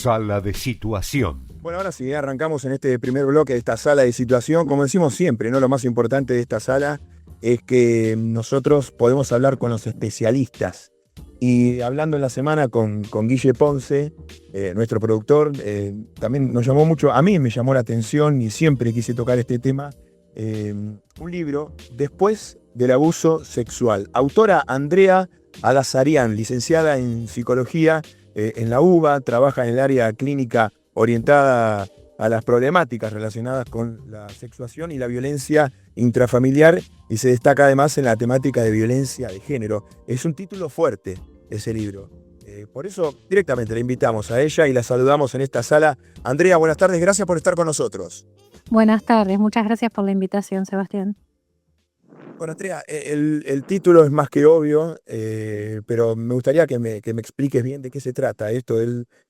Sala de situación. Bueno, ahora sí, arrancamos en este primer bloque de esta sala de situación. Como decimos siempre, ¿no? Lo más importante de esta sala es que nosotros podemos hablar con los especialistas. Y hablando en la semana con Guille Ponce, nuestro productor, también nos llamó mucho, a mí me llamó la atención y siempre quise tocar este tema, un libro, Después del abuso sexual. Autora Andrea Adazarian, licenciada en psicología en la UBA, trabaja en el área clínica orientada a las problemáticas relacionadas con la sexuación y la violencia intrafamiliar y se destaca además en la temática de violencia de género. Es un título fuerte ese libro. Por eso directamente la invitamos a ella y la saludamos en esta sala. Andrea, buenas tardes, gracias por estar con nosotros. Buenas tardes, muchas gracias por la invitación, Sebastián. Bueno, Andrea, el título es más que obvio, pero me gustaría que me expliques bien de qué se trata esto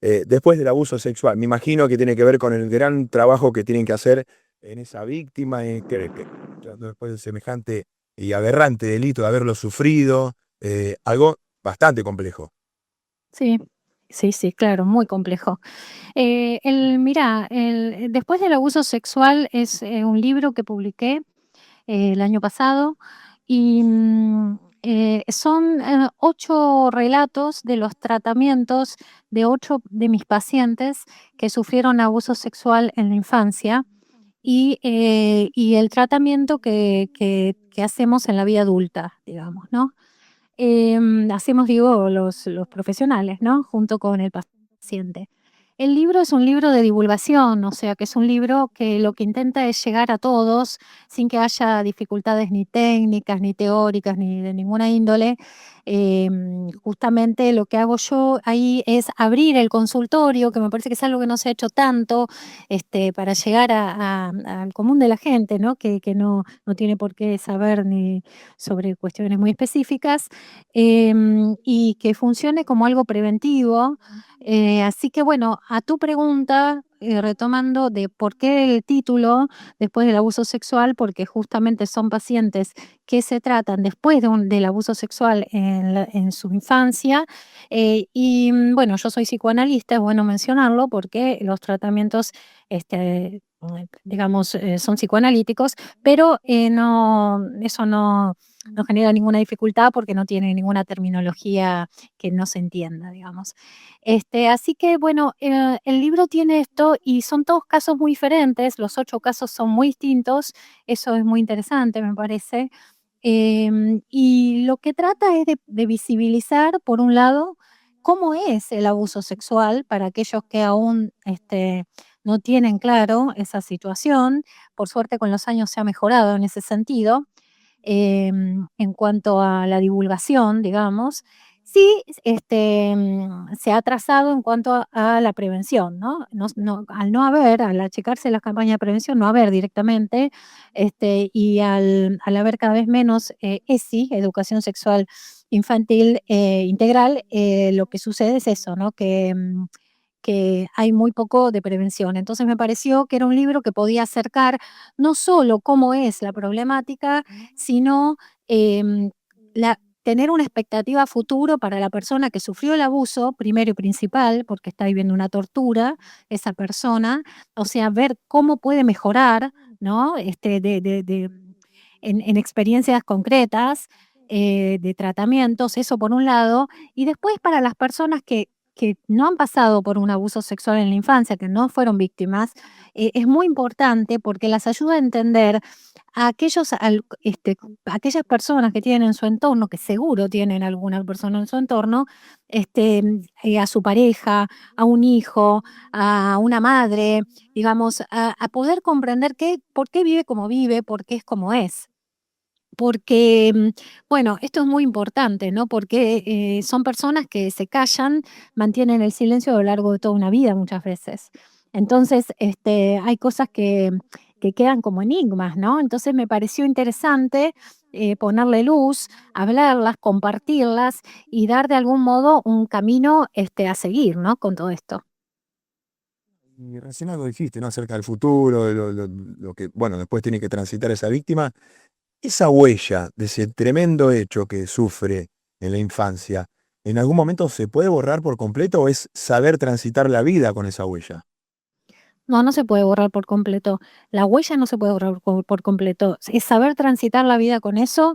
después del abuso sexual. Me imagino que tiene que ver con el gran trabajo que tienen que hacer en esa víctima, después del semejante y aberrante delito de haberlo sufrido, algo bastante complejo. Sí, sí, claro, muy complejo. Después del abuso sexual es un libro que publiqué el año pasado y son 8 relatos de los tratamientos de 8 de mis pacientes que sufrieron abuso sexual en la infancia y el tratamiento que hacemos en la vida adulta, digamos, ¿no? Hacemos, digo, los profesionales, ¿no? Junto con el paciente. El libro es un libro de divulgación, o sea, que es un libro que lo que intenta es llegar a todos sin que haya dificultades ni técnicas, ni teóricas, ni de ninguna índole. Justamente lo que hago yo ahí es abrir el consultorio, que me parece que es algo que no se ha hecho tanto, para llegar al común de la gente, ¿no? Que no tiene por qué saber ni sobre cuestiones muy específicas, y que funcione como algo preventivo. Así que bueno, a tu pregunta, retomando de por qué el título después del abuso sexual, porque justamente son pacientes que se tratan después del abuso sexual en su infancia. Bueno, yo soy psicoanalista, es bueno mencionarlo porque los tratamientos, digamos, son psicoanalíticos, pero eso no genera ninguna dificultad porque no tiene ninguna terminología que no se entienda, digamos. Así que bueno, el libro tiene esto y son todos casos muy diferentes, los 8 casos son muy distintos, eso es muy interesante, me parece. Y lo que trata es de visibilizar, por un lado, cómo es el abuso sexual para aquellos que aún no tienen claro esa situación. Por suerte, con los años se ha mejorado en ese sentido. En cuanto a la divulgación, digamos, sí, se ha atrasado en cuanto a la prevención, ¿no? Al no haber, al achicarse las campañas de prevención, no haber directamente, y al haber cada vez menos ESI, Educación Sexual Infantil Integral, lo que sucede es eso, ¿no? Que hay muy poco de prevención. Entonces me pareció que era un libro que podía acercar no solo cómo es la problemática, sino tener una expectativa a futuro para la persona que sufrió el abuso, primero y principal, porque está viviendo una tortura esa persona, o sea, ver cómo puede mejorar, ¿no? En experiencias concretas de tratamientos, eso por un lado, y después para las personas que no han pasado por un abuso sexual en la infancia, que no fueron víctimas, es muy importante porque las ayuda a entender a aquellas personas que tienen en su entorno, que seguro tienen alguna persona en su entorno, a su pareja, a un hijo, a una madre, digamos, a poder comprender por qué vive como vive, por qué es como es. Porque, bueno, esto es muy importante, ¿no? Porque son personas que se callan, mantienen el silencio a lo largo de toda una vida muchas veces. Entonces, hay cosas que quedan como enigmas, ¿no? Entonces me pareció interesante ponerle luz, hablarlas, compartirlas y dar de algún modo un camino a seguir, ¿no? Con todo esto. Y recién algo dijiste, ¿no? Acerca del futuro, de lo que, bueno, después tiene que transitar esa víctima. Esa huella de ese tremendo hecho que sufre en la infancia, ¿En algún momento se puede borrar por completo o es saber transitar la vida con esa huella? No, no se puede borrar por completo. La huella no se puede borrar por completo. Es saber transitar la vida con eso,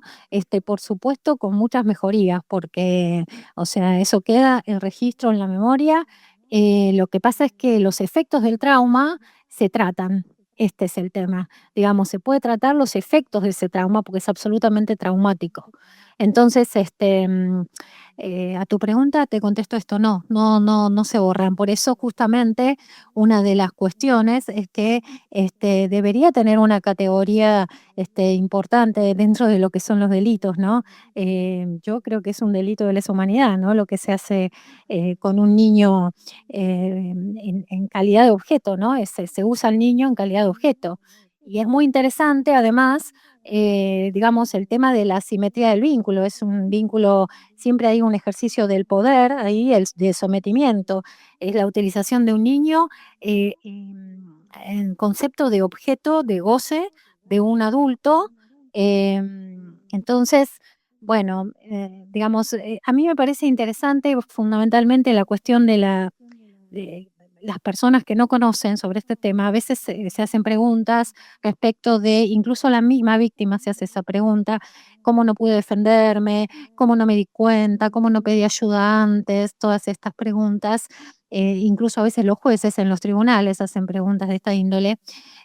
por supuesto, con muchas mejorías, porque, o sea, eso queda el registro en la memoria. Lo que pasa es que los efectos del trauma se tratan. Este es el tema. Digamos, se puede tratar los efectos de ese trauma porque es absolutamente traumático. Entonces, a tu pregunta te contesto esto, no se borran. Por eso justamente una de las cuestiones es que, debería tener una categoría, importante dentro de lo que son los delitos, ¿no? Yo creo que es un delito de lesa humanidad, ¿no? Lo que se hace, con un niño, en calidad de objeto, ¿no? Se usa al niño en calidad de objeto. Y es muy interesante, además, digamos, el tema de la simetría del vínculo. Es un vínculo, siempre hay un ejercicio del poder ahí, de sometimiento. Es la utilización de un niño en concepto de objeto de goce de un adulto. Entonces, bueno, digamos, a mí me parece interesante fundamentalmente la cuestión de las personas que no conocen sobre este tema. A veces se hacen preguntas respecto de, incluso la misma víctima se hace esa pregunta: ¿cómo no pude defenderme? ¿Cómo no me di cuenta? ¿Cómo no pedí ayuda antes? Todas estas preguntas. Incluso a veces los jueces en los tribunales hacen preguntas de esta índole,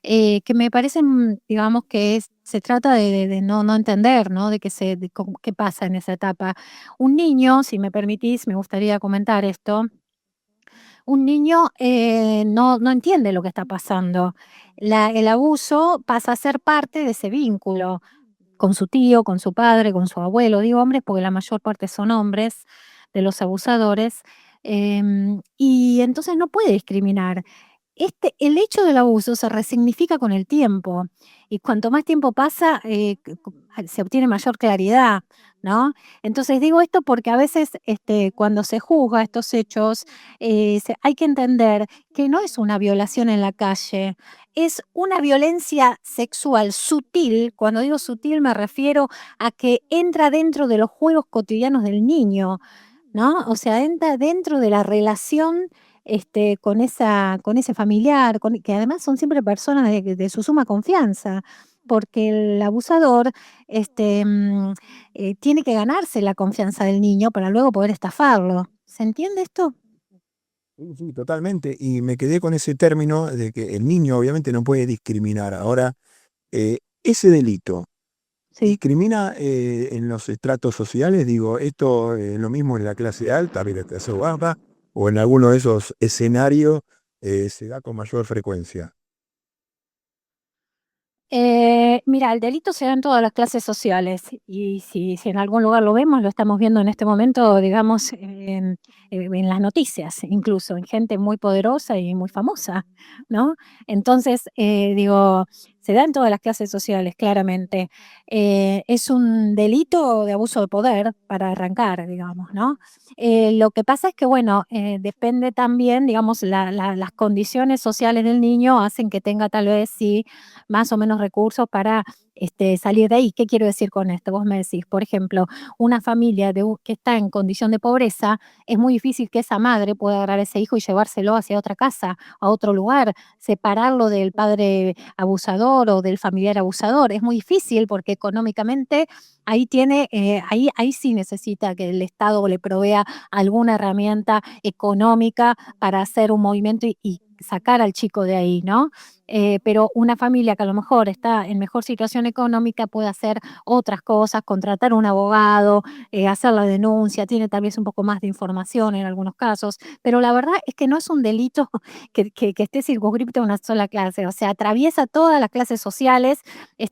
que me parecen, digamos, que se trata de no entender, ¿no? Qué pasa en esa etapa. Un niño, si me permitís, me gustaría comentar esto. Un niño, no entiende lo que está pasando. El abuso pasa a ser parte de ese vínculo con su tío, con su padre, con su abuelo. Digo hombres porque la mayor parte son hombres de los abusadores, y entonces no puede discriminar. El hecho del abuso se resignifica con el tiempo, y cuanto más tiempo pasa, se obtiene mayor claridad, ¿no? Entonces digo esto porque a veces, cuando se juzga estos hechos, hay que entender que no es una violación en la calle, es una violencia sexual sutil. Cuando digo sutil me refiero a que entra dentro de los juegos cotidianos del niño, ¿no? O sea, entra dentro de la relación, con ese familiar, que además son siempre personas de su suma confianza, porque el abusador, tiene que ganarse la confianza del niño para luego poder estafarlo. ¿Se entiende esto? Sí, sí, totalmente. Y me quedé con ese término de que el niño obviamente no puede discriminar. Ahora, ese delito Sí. discrimina en los estratos sociales. Digo, esto es lo mismo en la clase alta, en la clase baja, o en alguno de esos escenarios se da con mayor frecuencia. Mira, el delito se da en todas las clases sociales, y si en algún lugar lo vemos, lo estamos viendo en este momento, digamos, en las noticias, incluso en gente muy poderosa y muy famosa, ¿no? Entonces, digo, se da en todas las clases sociales, claramente. Es un delito de abuso de poder para arrancar, digamos, ¿no? Lo que pasa es que, bueno, depende también, digamos, las condiciones sociales del niño hacen que tenga tal vez sí más o menos recursos para, salir de ahí. ¿Qué quiero decir con esto? Vos me decís, por ejemplo, una familia que está en condición de pobreza, es muy difícil que esa madre pueda agarrar a ese hijo y llevárselo hacia otra casa, a otro lugar, separarlo del padre abusador o del familiar abusador. Es muy difícil porque económicamente ahí sí necesita que el Estado le provea alguna herramienta económica para hacer un movimiento y sacar al chico de ahí, ¿no? Pero una familia que a lo mejor está en mejor situación económica puede hacer otras cosas, contratar un abogado, hacer la denuncia, tiene tal vez un poco más de información en algunos casos, pero la verdad es que no es un delito que esté circunscrito a una sola clase. O sea, atraviesa todas las clases sociales.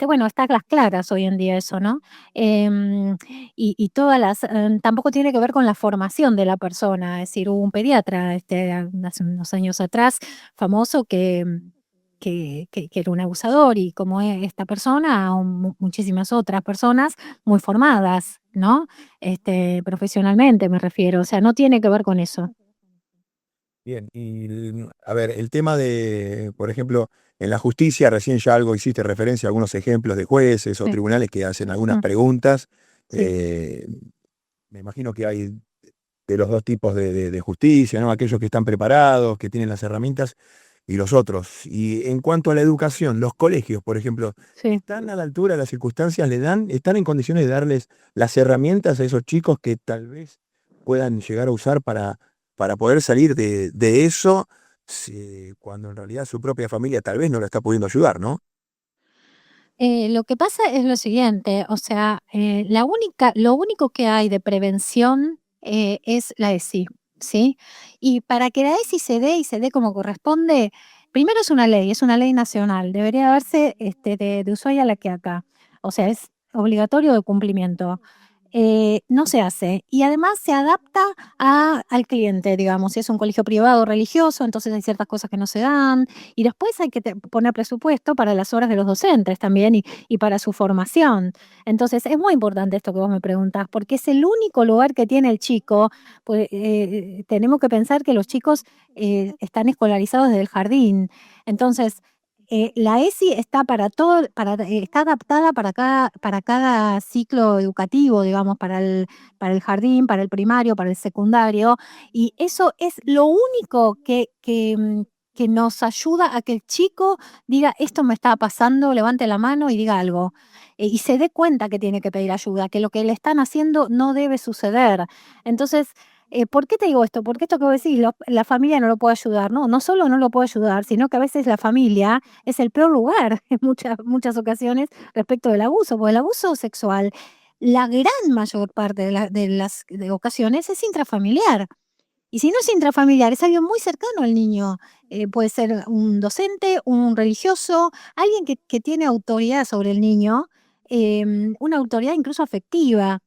Bueno, está a las claras hoy en día eso, ¿no? Em, y tampoco tiene que ver con la formación de la persona. Es decir, hubo un pediatra, hace unos años atrás, famoso, que era un abusador, y como esta persona, o muchísimas otras personas muy formadas, ¿no? Profesionalmente me refiero. O sea, no tiene que ver con eso. Bien, y a ver, el tema de, por ejemplo, en la justicia, recién ya algo hiciste referencia a algunos ejemplos de jueces o Sí. tribunales que hacen algunas Mm, preguntas. sí. eh, Me imagino que hay de los dos tipos de justicia, ¿no? Aquellos que están preparados, que tienen las herramientas, y los otros. Y en cuanto a la educación, los colegios, por ejemplo, Sí. ¿están a la altura de las circunstancias? ¿Están en condiciones de darles las herramientas a esos chicos que tal vez puedan llegar a usar para poder salir de eso, cuando en realidad su propia familia tal vez no la está pudiendo ayudar, ¿no? Lo que pasa es lo siguiente, o sea, lo único que hay de prevención es la ESI, ¿sí? Y para que la ESI se dé y se dé como corresponde, primero es una ley nacional, debería darse de Ushuaia a La Quiaca, o sea, es obligatorio de cumplimiento. No se hace. Y además se adapta al cliente, digamos. Si es un colegio privado religioso, entonces hay ciertas cosas que no se dan. Y después hay que poner presupuesto para las horas de los docentes también y para su formación. Entonces es muy importante esto que vos me preguntás, porque es el único lugar que tiene el chico. Pues, tenemos que pensar que los chicos están escolarizados desde el jardín. Entonces, la ESI está para todo, está adaptada para cada ciclo educativo, digamos, para el jardín, para el primario, para el secundario, y eso es lo único que nos ayuda a que el chico diga: "Esto me está pasando", levante la mano y diga algo, y se dé cuenta que tiene que pedir ayuda, que lo que le están haciendo no debe suceder. Entonces, ¿por qué te digo esto? Porque esto que vos decís, la familia no lo puede ayudar, no, no solo no lo puede ayudar, sino que a veces la familia es el peor lugar en muchas ocasiones respecto del abuso, porque el abuso sexual, la gran mayor parte de ocasiones es intrafamiliar. Y si no es intrafamiliar, es alguien muy cercano al niño. Puede ser un docente, un religioso, alguien que tiene autoridad sobre el niño, una autoridad incluso afectiva,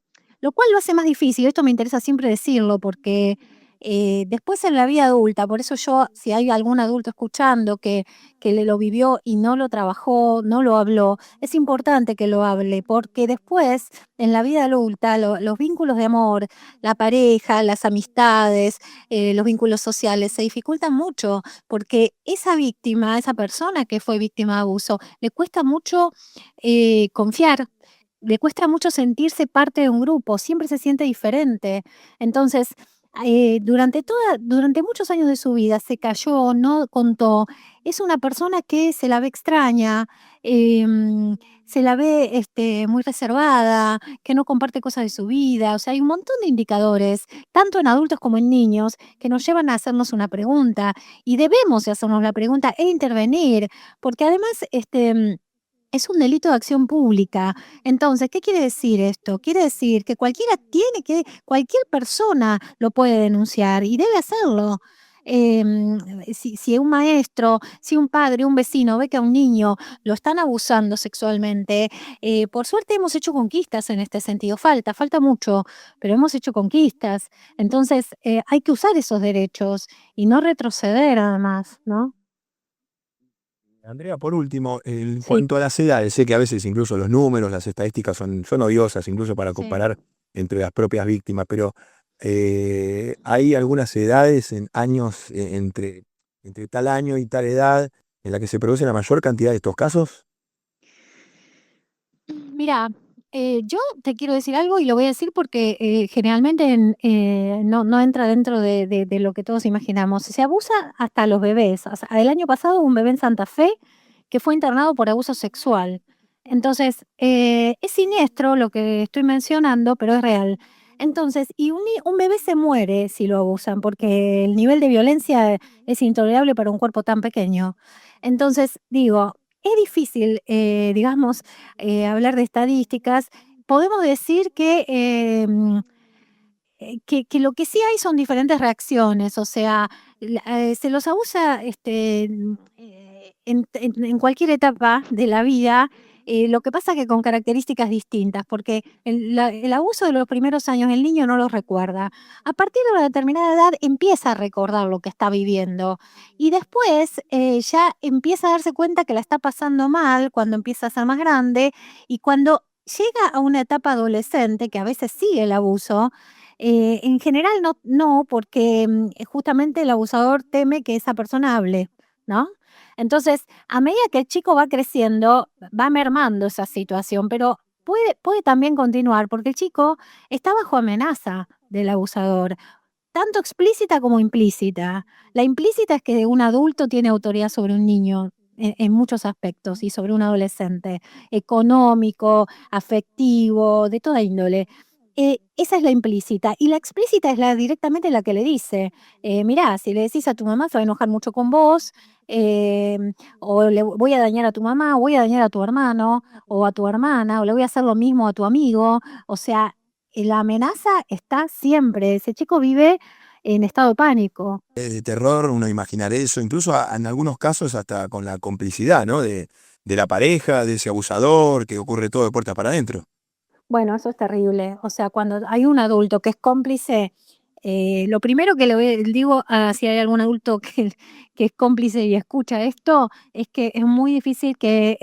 lo cual lo hace más difícil. Esto me interesa siempre decirlo porque después en la vida adulta, por eso yo, si hay algún adulto escuchando que lo vivió y no lo trabajó, no lo habló, es importante que lo hable, porque después en la vida adulta los vínculos de amor, la pareja, las amistades, los vínculos sociales se dificultan mucho, porque esa víctima, esa persona que fue víctima de abuso, le cuesta mucho confiar. Le cuesta mucho sentirse parte de un grupo, siempre se siente diferente. Entonces, durante muchos años de su vida se cayó, no contó. Es una persona que se la ve extraña, se la ve muy reservada, que no comparte cosas de su vida. O sea, hay un montón de indicadores, tanto en adultos como en niños, que nos llevan a hacernos una pregunta. Y debemos de hacernos la pregunta e intervenir, porque además es un delito de acción pública. Entonces, ¿qué quiere decir esto? Quiere decir que cualquier persona lo puede denunciar y debe hacerlo. Si un maestro, si un padre, un vecino ve que a un niño lo están abusando sexualmente, por suerte hemos hecho conquistas en este sentido. Falta mucho, pero hemos hecho conquistas. Entonces, hay que usar esos derechos y no retroceder además, ¿no? Andrea, por último, en Sí, cuanto a las edades, sé que a veces incluso los números, las estadísticas son odiosas, incluso para sí. comparar entre las propias víctimas, pero hay algunas edades en años, entre tal año y tal edad, en la que se produce la mayor cantidad de estos casos. Mira, yo te quiero decir algo y lo voy a decir porque generalmente no entra dentro de lo que todos imaginamos. Se abusa hasta los bebés. O sea, el año pasado hubo un bebé en Santa Fe que fue internado por abuso sexual. Entonces, es siniestro lo que estoy mencionando, pero es real. Entonces, y un bebé se muere si lo abusan, porque el nivel de violencia es intolerable para un cuerpo tan pequeño. Entonces, digo, es difícil, digamos, hablar de estadísticas. Podemos decir que lo que sí hay son diferentes reacciones, o sea, se los abusa en cualquier etapa de la vida. Lo que pasa que con características distintas, porque el abuso de los primeros años el niño no lo recuerda. A partir de una determinada edad empieza a recordar lo que está viviendo y después ya empieza a darse cuenta que la está pasando mal cuando empieza a ser más grande y cuando llega a una etapa adolescente, que a veces sigue el abuso. En general no, porque justamente el abusador teme que esa persona hable, ¿no? Entonces, a medida que el chico va creciendo, va mermando esa situación, pero puede también continuar, porque el chico está bajo amenaza del abusador. tanto explícita como implícita. La implícita es que un adulto tiene autoridad sobre un niño en muchos aspectos y sobre un adolescente, económico, afectivo, de toda índole. Esa es la implícita. Y la explícita es directamente la que le dice, mirá, si le decís a tu mamá se va a enojar mucho con vos, o le voy a dañar a tu mamá, o voy a dañar a tu hermano, o a tu hermana, o le voy a hacer lo mismo a tu amigo. O sea, la amenaza está siempre. Ese chico vive en estado de pánico. De terror, uno imaginar eso, incluso en algunos casos hasta con la complicidad, ¿no? De la pareja, de ese abusador, que ocurre todo de puertas para adentro. Bueno, eso es terrible. O sea, cuando hay un adulto que es cómplice, lo primero que digo, si hay algún adulto que es cómplice y escucha esto, es que es muy difícil que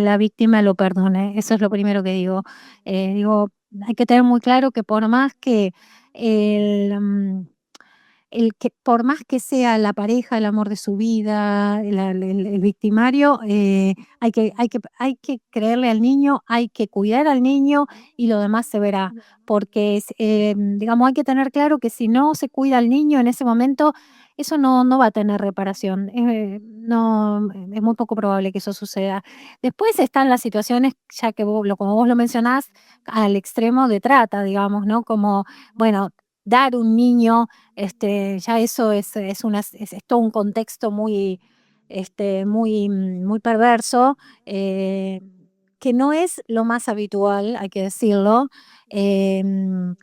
la víctima lo perdone. Eso es lo primero que digo. Digo, hay que tener muy claro que por más que el, mm, por más que sea la pareja, el amor de su vida, el victimario, hay que creerle al niño, hay que cuidar al niño y lo demás se verá. Porque, digamos, hay que tener claro que si no se cuida al niño en ese momento, eso no va a tener reparación. No, es muy poco probable que eso suceda. Después están las situaciones, ya que como vos lo mencionás, al extremo de trata, digamos, ¿no? Como, bueno, dar un niño, ya eso es todo un contexto muy, muy perverso, que no es lo más habitual, hay que decirlo, em,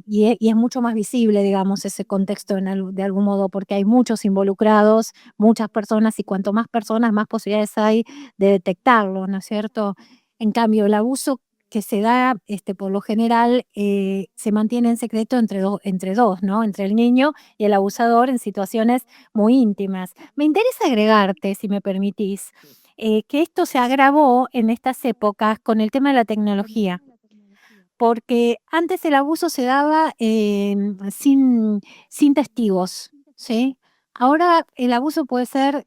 y es mucho más visible, digamos, ese contexto de algún modo, porque hay muchos involucrados, muchas personas, y cuanto más personas, más posibilidades hay de detectarlo, ¿no es cierto? En cambio, el abuso que se da, por lo general, se mantiene en secreto entre dos, ¿no? Entre el niño y el abusador en situaciones muy íntimas. Me interesa agregarte, si me permitís, que esto se agravó en estas épocas con el tema de la tecnología, porque antes el abuso se daba, sin testigos, ¿sí? Ahora el abuso puede ser,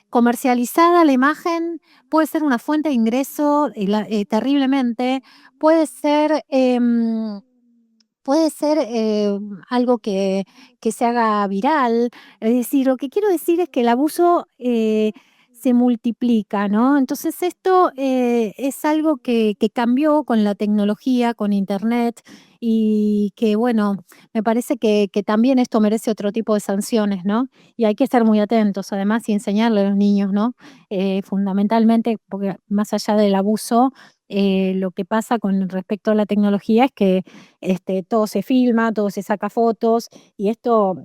comercializada la imagen, puede ser una fuente de ingreso, terriblemente, puede ser, algo que se haga viral. Es decir, lo que quiero decir es que el abuso, se multiplica, ¿no? Entonces esto, es algo que cambió con la tecnología, con Internet, y que, bueno, me parece que también esto merece otro tipo de sanciones, ¿no? Y hay que estar muy atentos, además, y enseñarle a los niños, ¿no? Fundamentalmente, porque más allá del abuso, lo que pasa con respecto a la tecnología es que todo se filma, todo se saca fotos y esto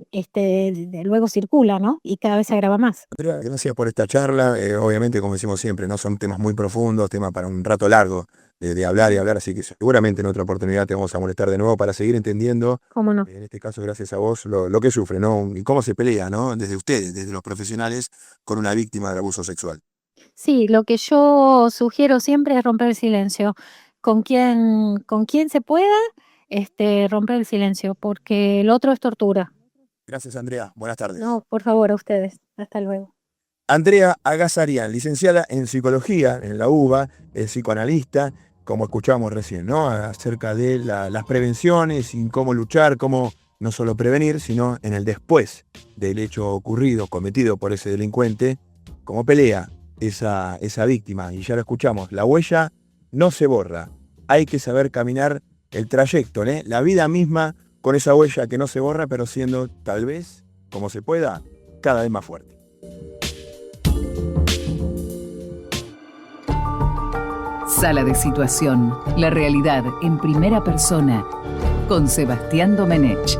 luego circula, ¿no? Y cada vez se agrava más. Andrea, gracias por esta charla. Obviamente, como decimos siempre, no son temas muy profundos, temas para un rato largo de hablar y hablar, así que seguramente en otra oportunidad te vamos a molestar de nuevo para seguir entendiendo, ¿Cómo no? en este caso gracias a vos, lo que sufre, ¿no? Y cómo se pelea, ¿no? Desde ustedes, desde los profesionales, con una víctima del abuso sexual. Sí, lo que yo sugiero siempre es romper el silencio. Con quien se pueda, romper el silencio, porque el otro es tortura. Gracias, Andrea. Buenas tardes. No, por favor, a ustedes. Hasta luego. Andrea Agazarian, licenciada en psicología en la UBA, es psicoanalista, como escuchábamos recién, ¿no? Acerca de las prevenciones y cómo luchar, cómo no solo prevenir, sino en el después del hecho ocurrido, cometido por ese delincuente, cómo pelea esa víctima. Y ya lo escuchamos, la huella no se borra, hay que saber caminar el trayecto, ¿eh? La vida misma con esa huella que no se borra, pero siendo tal vez, como se pueda, cada vez más fuerte. Sala de Situación, la realidad en primera persona, con Sebastián Domenech.